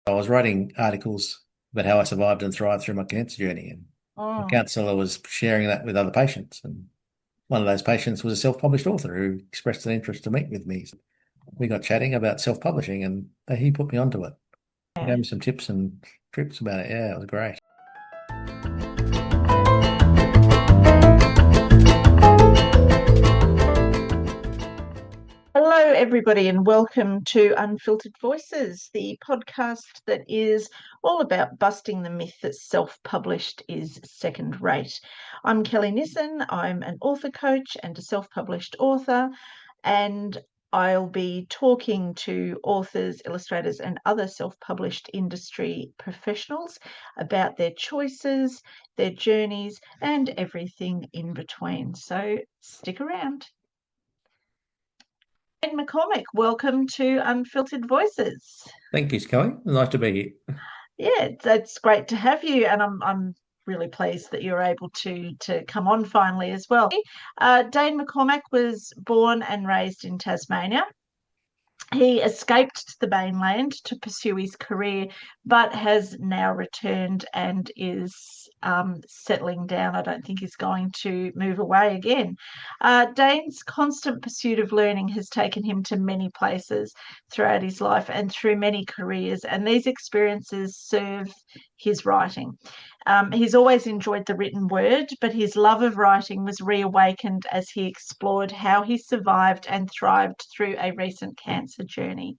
I was writing articles about how I survived and thrived through my cancer journey, and my Oh, counsellor was sharing that with other patients. And one of those patients was a self-published author who expressed an interest to meet with me. So we got chatting about self-publishing, and he put me onto it. He yeah. gave me some tips and trips about it. Yeah, it was great. Hello, everybody, and welcome to Unfiltered Voices, the podcast that is all about busting the myth that self-published is second rate. I'm Kelly Nissen. I'm an author coach and a self-published author, and I'll be talking to authors, illustrators, and other self-published industry professionals about their choices, their journeys, and everything in between. So stick around. Dane McCormack, welcome to Unfiltered Voices. Thank you, Kelly. Nice to be here. Yeah, it's great to have you, and I'm really pleased that you're able to come on finally as well. Dane McCormack was born and raised in Tasmania. He escaped the mainland to pursue his career, but has now returned and is settling down. I don't think he's going to move away again. Dane's constant pursuit of learning has taken him to many places throughout his life and through many careers, and these experiences serve his writing. He's always enjoyed the written word, but his love of writing was reawakened as he explored how he survived and thrived through a recent cancer journey.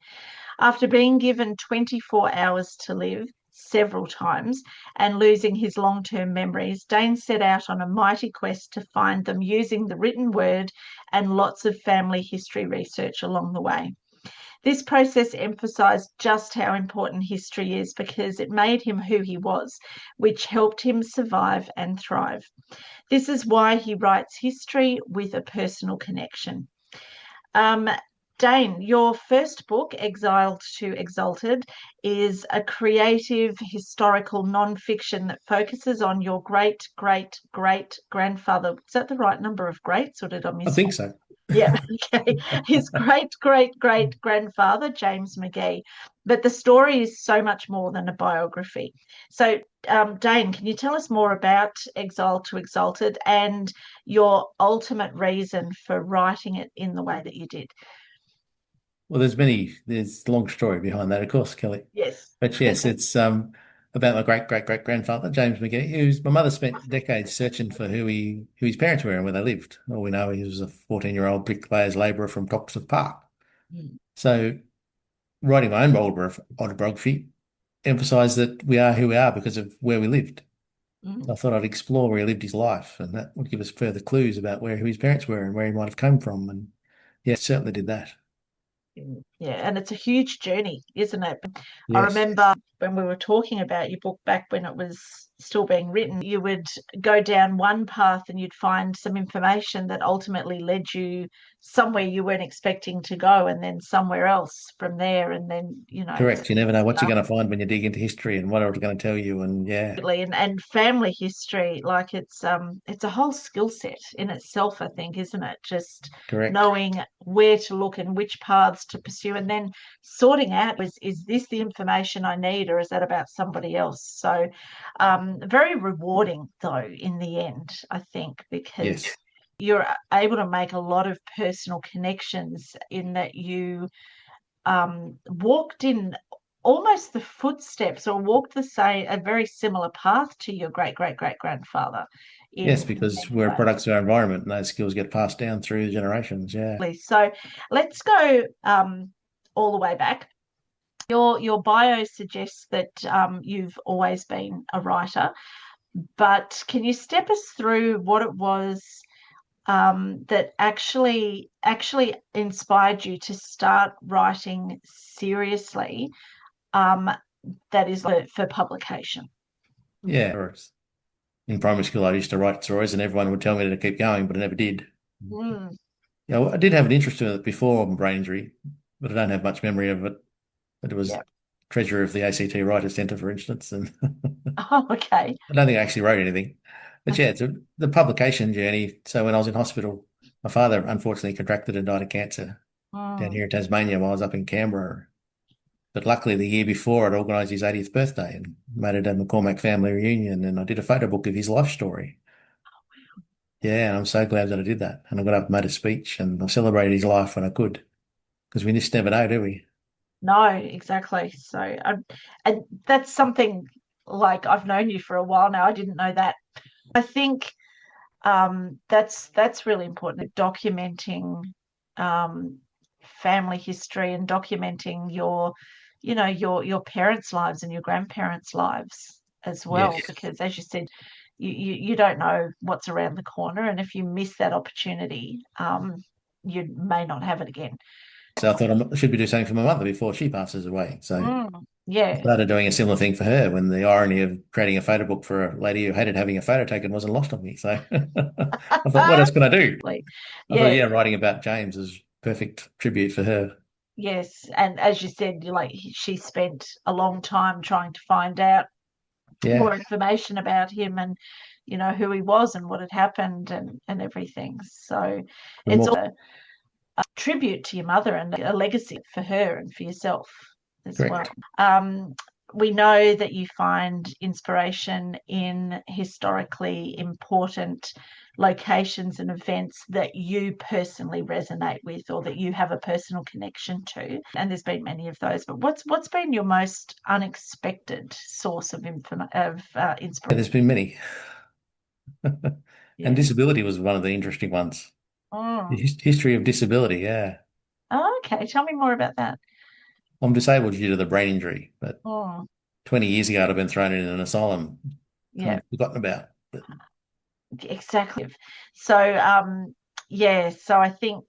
After being given 24 hours to live several times and losing his long term memories, Dane set out on a mighty quest to find them using the written word and lots of family history research along the way. This process emphasized just how important history is because it made him who he was, which helped him survive and thrive. This is why he writes history with a personal connection. Um, Dane, your first book, Exiled to Exalted, is a creative historical non-fiction that focuses on your great great great grandfather. Is that the right number of greats, or did I I miss think one? so. Yeah, okay. His great great great grandfather, James McGee. But the story is so much more than a biography. So, Dane, can you tell us more about Exile to Exalted and your ultimate reason for writing it in the way that you did? Well, there's a long story behind that, of course, Kelly. Yes. But yes, it's about my great grandfather, James McGee, who's my mother spent decades searching for who his parents were and where they lived. All we know he was a 14-year-old bricklayer's labourer from Coxsworth Park. Mm. So writing my own autobiography emphasised that we are who we are because of where we lived. So I Mm. thought I'd explore where he lived his life, and that would give us further clues about who his parents were and where he might have come from. And yeah, certainly did that. Yeah, and it's a huge journey, isn't it? I Yes, remember when we were talking about your book back when it was still being written, you would go down one path and you'd find some information that ultimately led you somewhere you weren't expecting to go, and then somewhere else from there, and then, correct. You never know what you're going to find when you dig into history and what it's going to tell you. And yeah, and family history, like it's a whole skill set in itself, I think, isn't it? Just correct. knowing where to look and which paths to pursue, and then sorting out, is this the information I need, or is that about somebody else? So very rewarding though in the end, I think, because Yes, you're able to make a lot of personal connections in that you walked in almost the footsteps or walked a very similar path to your great great great grandfather yes, in because many we're products ways. of our environment and those skills get passed down through the generations. Yeah. So let's go all the way back. Your bio suggests that you've always been a writer, but can you step us through what it was that actually inspired you to start writing seriously, um, that is for publication? Yeah. In primary school, I used to write stories and everyone would tell me to keep going, but I never did. Mm. Yeah, well, I did have an interest in it before my brain injury, but I don't have much memory of it. But it was Yeah. treasurer of the ACT Writers Centre, for instance, and Oh, okay. I don't think I actually wrote anything. But yeah, the publication journey. So when I was in hospital, my father unfortunately contracted and died of cancer down Mm. here in Tasmania while I was up in Canberra. But luckily, the year before, I'd organised his 80th birthday and made a Dane McCormack family reunion, and I did a photo book of his life story. Yeah, and I'm so glad that I did that. And I got up and made a speech, and I celebrated his life when I could, because we just never know, do we? No, exactly. So, and that's something like I've known you for a while now. I didn't know that. I think that's really important. Documenting family history and documenting your parents' lives and your grandparents' lives as well, Yes. because as you said, you don't know what's around the corner, and if you miss that opportunity, you may not have it again. So I thought I should be doing something for my mother before she passes away. So I Yeah, started doing a similar thing for her when the irony of creating a photo book for a lady who hated having a photo taken wasn't lost on me. So I thought, what else can I do? like, I thought, yeah, yeah, writing about James is perfect tribute for her. yes, and as you said, she spent a long time trying to find out Yeah. more information about him and who he was and what had happened and everything. So The it's more all a tribute to your mother and a legacy for her and for yourself as well. correct. We know that you find inspiration in historically important locations and events that you personally resonate with or that you have a personal connection to. And there's been many of those, but what's been your most unexpected source of Yeah, inspiration? there's been many. And Yeah. disability was one of the interesting ones. The Mm. history of disability, yeah. Oh, okay, tell me more about that. I'm disabled due to the brain injury, but Mm. 20 years ago I'd have been thrown in an asylum, kind Yeah, of forgotten about. But exactly. So, yeah, so I think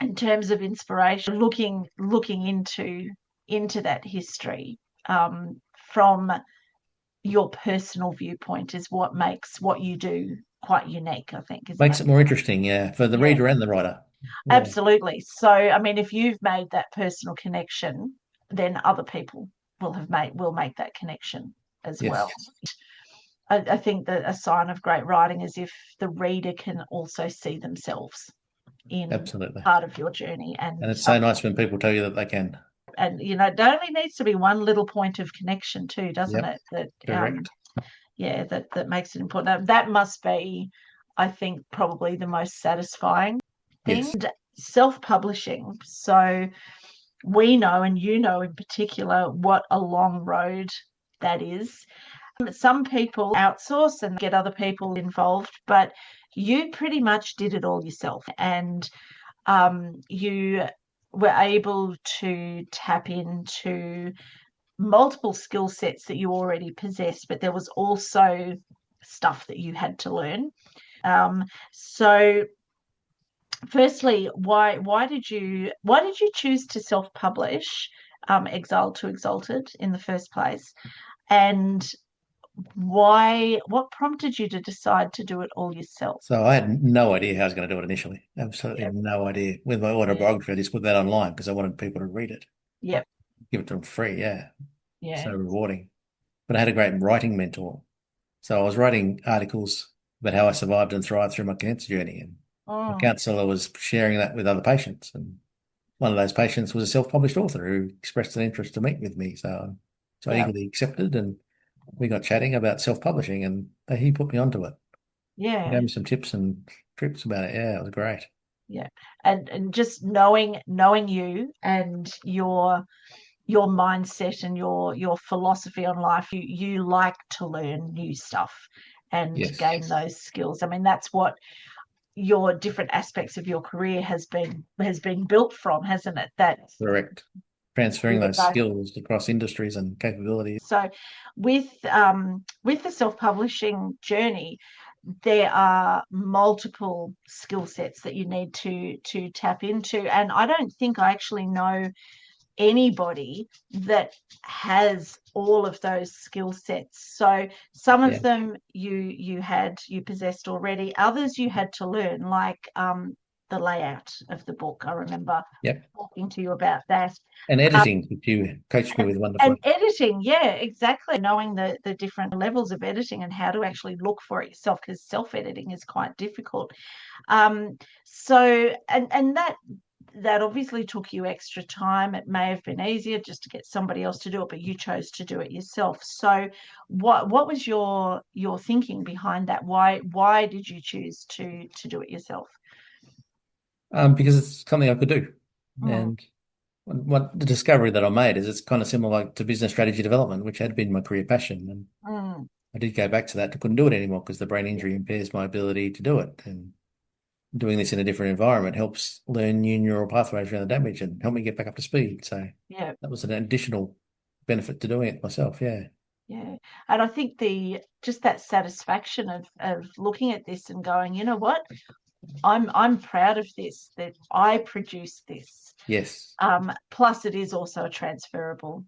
in terms of inspiration, looking into that history from your personal viewpoint is what makes what you do quite unique, I think, isn't makes it? it more interesting, yeah, for the Yeah, reader and the writer. Yeah, absolutely. So, I mean, if you've made that personal connection, then other people will make that connection as well. yes, I think that a sign of great writing is if the reader can also see themselves in absolutely. part of your journey And it's so nice when people tell you that they can. and it only needs to be one little point of connection too, doesn't Yep, it, that correct. yeah, that makes it important. That must be, I think, probably the most satisfying thing. Yes. Self-publishing, so we know, and you know in particular, what a long road that is. Some people outsource and get other people involved, but you pretty much did it all yourself, and you were able to tap into multiple skill sets that you already possess, but there was also stuff that you had to learn. So, firstly, why did you choose to self-publish Exiled to Exalted in the first place, and what prompted you to decide to do it all yourself? So I had no idea how I was going to do it initially. Absolutely Yep, no idea. With my yeah, autobiography, I just put that online because I wanted people to read it, yep, give it to them free. Yeah, so yeah. rewarding. But I had a great writing mentor. So I was writing articles about how I survived and thrived through my cancer journey. And my Mm, counsellor was sharing that with other patients. And one of those patients was a self-published author who expressed an interest to meet with me. So I yeah, eagerly accepted and we got chatting about self-publishing and he put me onto it. He yeah, gave me some tips and trips about it. Yeah, it was great. yeah. And just knowing you and your mindset and your philosophy on life, you like to learn new stuff and Yes, gain those skills. I mean, that's what your different aspects of your career has been built from, hasn't it? That correct. Transferring even those though skills across industries and capabilities. so with the self-publishing journey, there are multiple skill sets that you need to tap into, and I don't think I actually know anybody that has all of those skill sets. So some of Yeah. them you possessed already, others you had to learn, like the layout of the book. I remember Yep. talking to you about that. And Um, editing, which you coached me with and wonderfully. editing, yeah, exactly. Knowing the different levels of editing and how to actually look for it yourself, because self editing is quite difficult. So and that obviously took you extra time. It may have been easier just to get somebody else to do it, but you chose to do it yourself. So what was your thinking behind that? Why did you choose to do it yourself? Because it's something I could do. Mm, And what the discovery that I made is it's kind of similar to business strategy development, which had been my career passion. And mm, I did go back to that. I couldn't do it anymore because the brain yeah, injury impairs my ability to do it. And doing this in a different environment helps learn new neural pathways around the damage and help me get back up to speed. So yeah, that was an additional benefit to doing it myself. Yeah. yeah. And I think the just that satisfaction of looking at this and going, you know what, I'm proud of this, that I produced this. Yes. Plus, it is also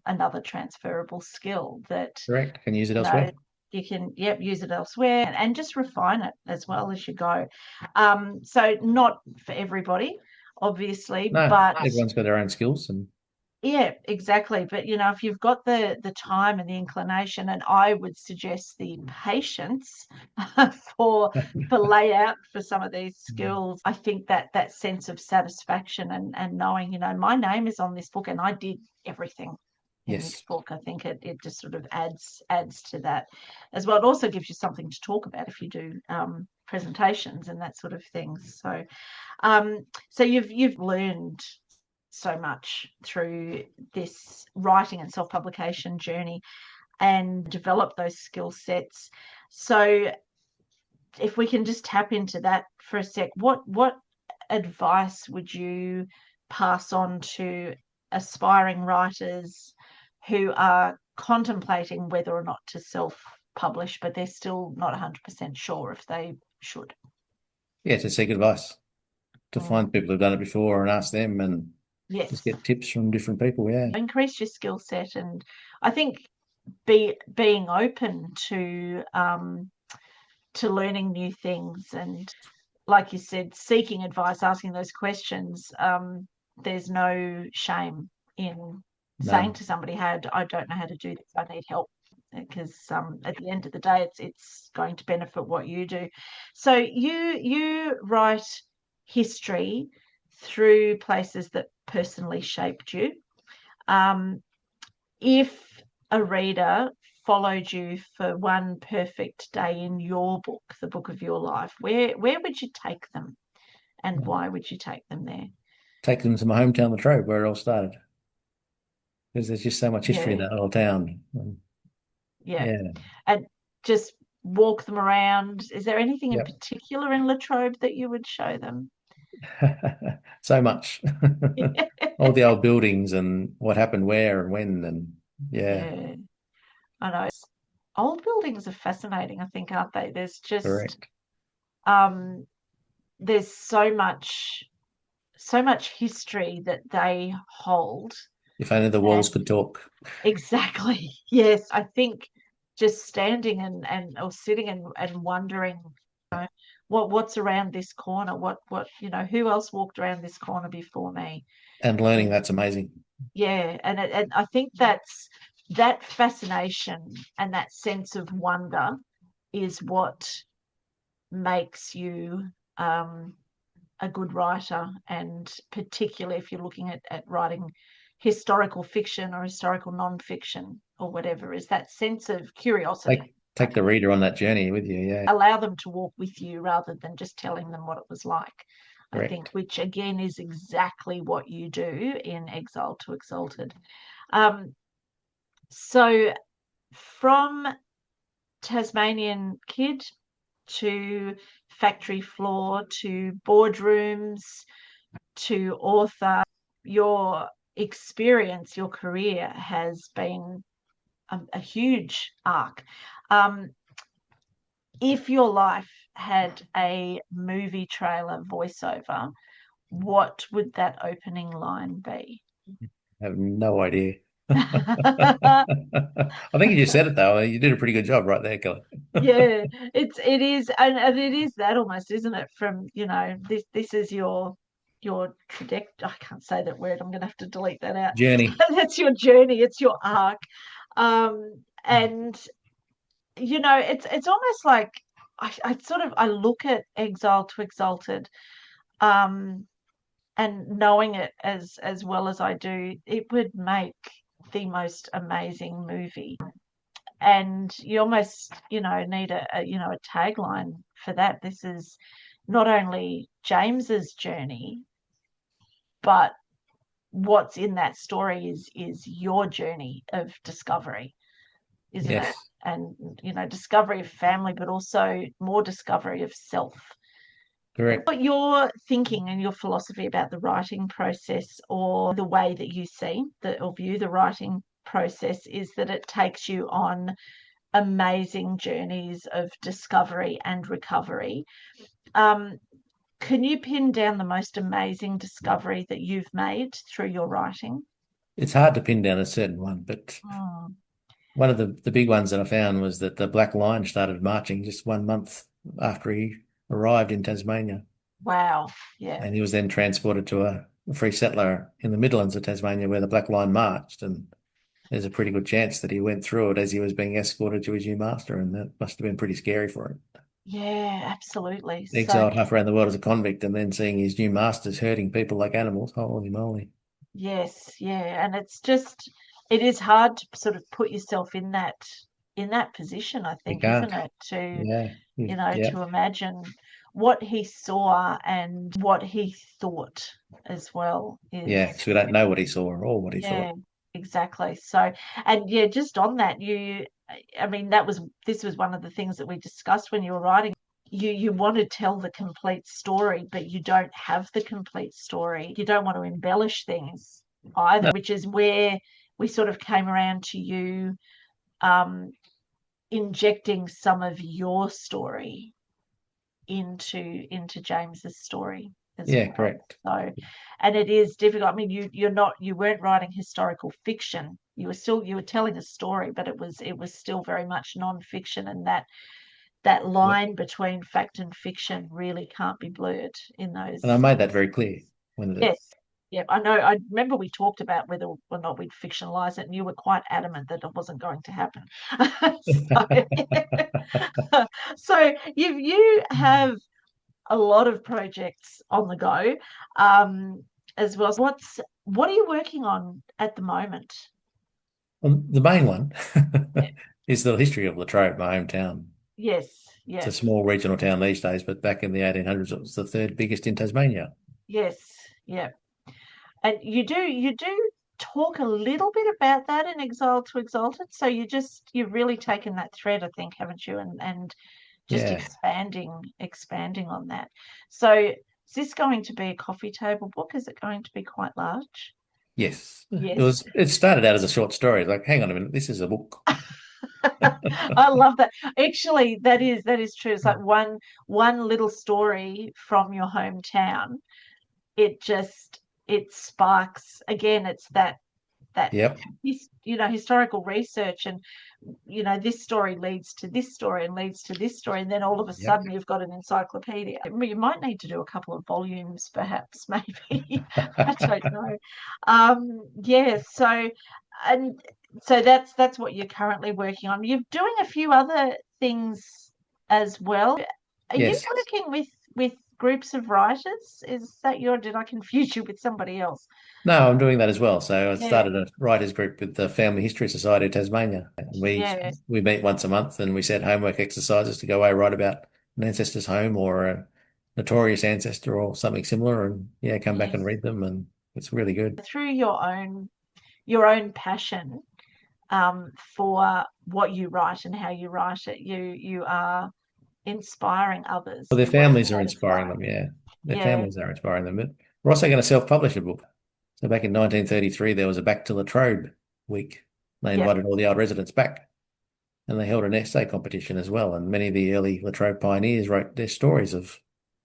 another transferable skill that, Correct. I can use it you know, elsewhere. you can, yep, use it elsewhere and just refine it as well as you go. So not for everybody, obviously, No, but everyone's got their own skills and yeah, exactly. But if you've got the time and the inclination, and I would suggest the patience for layout for some of these skills, I think that that sense of satisfaction and knowing, my name is on this book and I did everything in this yes. book. I think it just sort of adds to that as well. It also gives you something to talk about if you do presentations and that sort of thing. So you've learned so much through this writing and self-publication journey and develop those skill sets. So if we can just tap into that for a sec, what advice would you pass on to aspiring writers who are contemplating whether or not to self-publish, but they're still not 100% sure if they should? Yeah, to seek advice, to Mm, find people who've done it before and ask them and just yes. get tips from different people. Yeah. Increase your skill set, and I think being open to learning new things, and like you said, seeking advice, asking those questions. There's no shame in saying None. to somebody, "Hey, I don't know how to do this. I need help." Because at the end of the day, it's going to benefit what you do. So you write history through places that personally shaped you. Um, if a reader followed you for one perfect day in your book, the book of your life, where would you take them and why would you take them there? Take them to my hometown, Latrobe, where it all started, because there's just so much history in Yeah, that little town. yeah. Yeah. And just walk them around. Is there anything in Yep. particular in Latrobe that you would show them? So much. All the old buildings and what happened where and when and yeah, Yeah, I know. Old buildings are fascinating, I think, aren't they? correct. Um, there's so much history that they hold. If only the And walls could talk. exactly, yes, I think just standing and or sitting and wondering, what's around this corner, who else walked around this corner before me? And learning Is that's amazing. Yeah, and I think that fascination and that sense of wonder is what makes you a good writer, and particularly if you're looking at writing historical fiction or historical non-fiction or whatever, is that sense of curiosity, I Take the think. reader on that journey with you. Yeah, Allow them to walk with you rather than just telling them what it was like, I think, correct. which again is exactly what you do in Exiled to Exalted. Um, so from Tasmanian kid to factory floor to boardrooms to author, your experience, your career has been a huge arc. Um, if your life had a movie trailer voiceover, what would that opening line be? I have no idea. I think you just said it though. You did a pretty good job right there, Kelly. Yeah, it is, and it is that almost, isn't it? From this is your trajectory. I can't say that word. I'm going to have to delete that out. Journey. That's your journey. It's your arc. And it's almost like I look at Exile to Exalted, um, and knowing it as well as I do, it would make the most amazing movie. And you almost, need a tagline for that. This is not only James's journey, but what's in that story is your journey of discovery, isn't it? Yes, And discovery of family, but also more discovery of self. correct. What your thinking and your philosophy about the writing process, or the way that you see or view the writing process, is that it takes you on amazing journeys of discovery and recovery. Um, can you pin down the most amazing discovery that you've made through your writing? It's hard to pin down a certain one, but Mm, one of the big ones that I found was that the Black Line started marching just 1 month after he arrived in Tasmania. wow. Yeah. And he was then transported to a free settler in the Midlands of Tasmania where the Black Line marched. And there's a pretty good chance that he went through it as he was being escorted to his new master. And that must have been pretty scary for him. Yeah, absolutely. So, Exiled half around the world as a convict and then seeing his new masters hurting people like animals. Holy moly. yes, yeah. And it is hard to sort of put yourself in that position, I You think, isn't can't. it? To, Yeah. Yeah. to imagine what he saw and what he thought as well Yeah. is, Because we don't know what he saw or what he yeah, thought. exactly. So, and yeah, just on that, I mean, this was one of the things that we discussed when you were writing. You want to tell the complete story, but you don't have the complete story. You don't want to embellish things either, No. which is where we sort of came around to you injecting some of your story into James's story as Yeah, well. correct. So, and it is difficult. I mean, you weren't writing historical fiction. You were telling a story, but it was still very much non-fiction, and that Yeah. line between fact and fiction really can't be blurred in And I those made that very clear when yes. Yeah, I know. I remember we talked about whether or not we'd fictionalize it, and you were quite adamant that it wasn't going to happen. So you have a lot of projects on the go, as well. What are you working on at the moment? Well, the main one is the history of Latrobe, my hometown. Yes, It's yeah, a small regional town these days, but back in the 1800s, it was the third biggest in Tasmania. yes, yeah. And you do talk a little bit about that in Exiled to Exalted. So you've really taken that thread, I think, haven't you? And just Yeah. expanding on that. So is this going to be a coffee table book? Is it going to be quite large? Yes. Yes. It started out as a short story. Like, hang on a minute, this is a book. I love that. Actually, that is true. It's like one little story from your hometown. It sparks again. It's that Yep. historical research, and this story leads to this story and leads to this story, and then all of a Yep. sudden you've got an encyclopedia. You might need to do a couple of volumes, perhaps, maybe. I don't know. Yeah, and so that's what you're currently working on. You're doing a few other things as well. Are you Yes. working with groups of writers? Is that did I confuse you with somebody else? No, I'm doing that as well. So I Yeah, started a writers group with the Family History Society of Tasmania. yeah, We meet once a month and we set homework exercises to go away write about an ancestor's home or a notorious ancestor or something similar, and yeah, come back and yes. read them, and it's really good. Through your own passion, for what you write and how you write it, you are inspiring others Well, their to work families are that as well. inspiring them. Yeah, their Yeah, families are inspiring them. But we're also going to self-publish a book. So back in 1933, there was a Back to Latrobe week. They yeah. invited all the old residents back, and they held an essay competition as well. And many of the early Latrobe pioneers wrote their stories of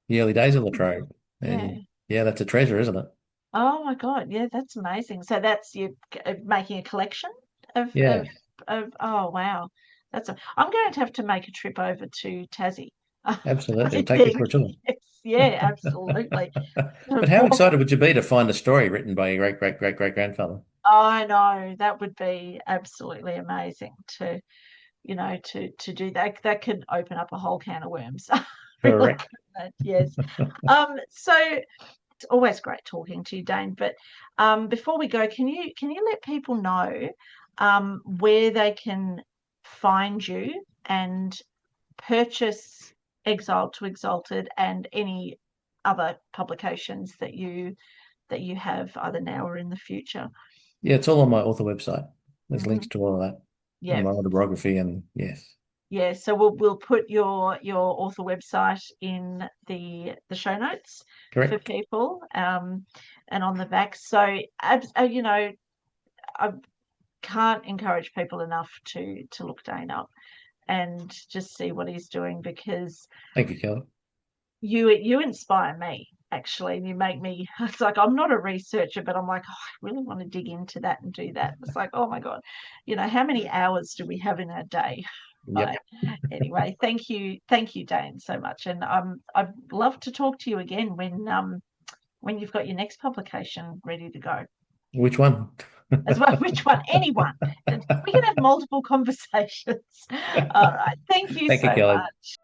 the early days of Latrobe. Yeah. And yeah, that's a treasure, isn't it? Oh my God. Yeah, that's amazing. So that's you making a collection of Yeah, oh wow. I'm going to have to make a trip over to Tassie. absolutely. I We'll take you think. for a tour. Yes, yeah, absolutely. But how excited would you be to find a story written by your great great great great grandfather? I know that would be absolutely amazing to do that. That could open up a whole can of worms. Really Correct. could that, yes. So it's always great talking to you, Dane. But before we go, can you let people know where they can find you and purchase Exiled to Exalted and any other publications that you have either now or in the future? Yeah, it's all on my author website. There's links Hmm. to all of that and Yeah. my autobiography, and yes, Yeah, so we'll put your author website in the show notes for correct. people, and on the back. So, you know, I can't encourage people enough to look Dane up and just see what he's doing, because Thank you, Kelly. you inspire me, actually, and you make me. It's like I'm not a researcher, but I'm like, oh, I really want to dig into that and do that. It's like, oh my God, how many hours do we have in our day? Yep. Right. Anyway, thank you, Dane, so much, and I'd love to talk to you again when you've got your next publication ready to go Which one? as well. Which one? Anyone? We can have multiple conversations. All right. Thank you Thank you, so Kelly. much.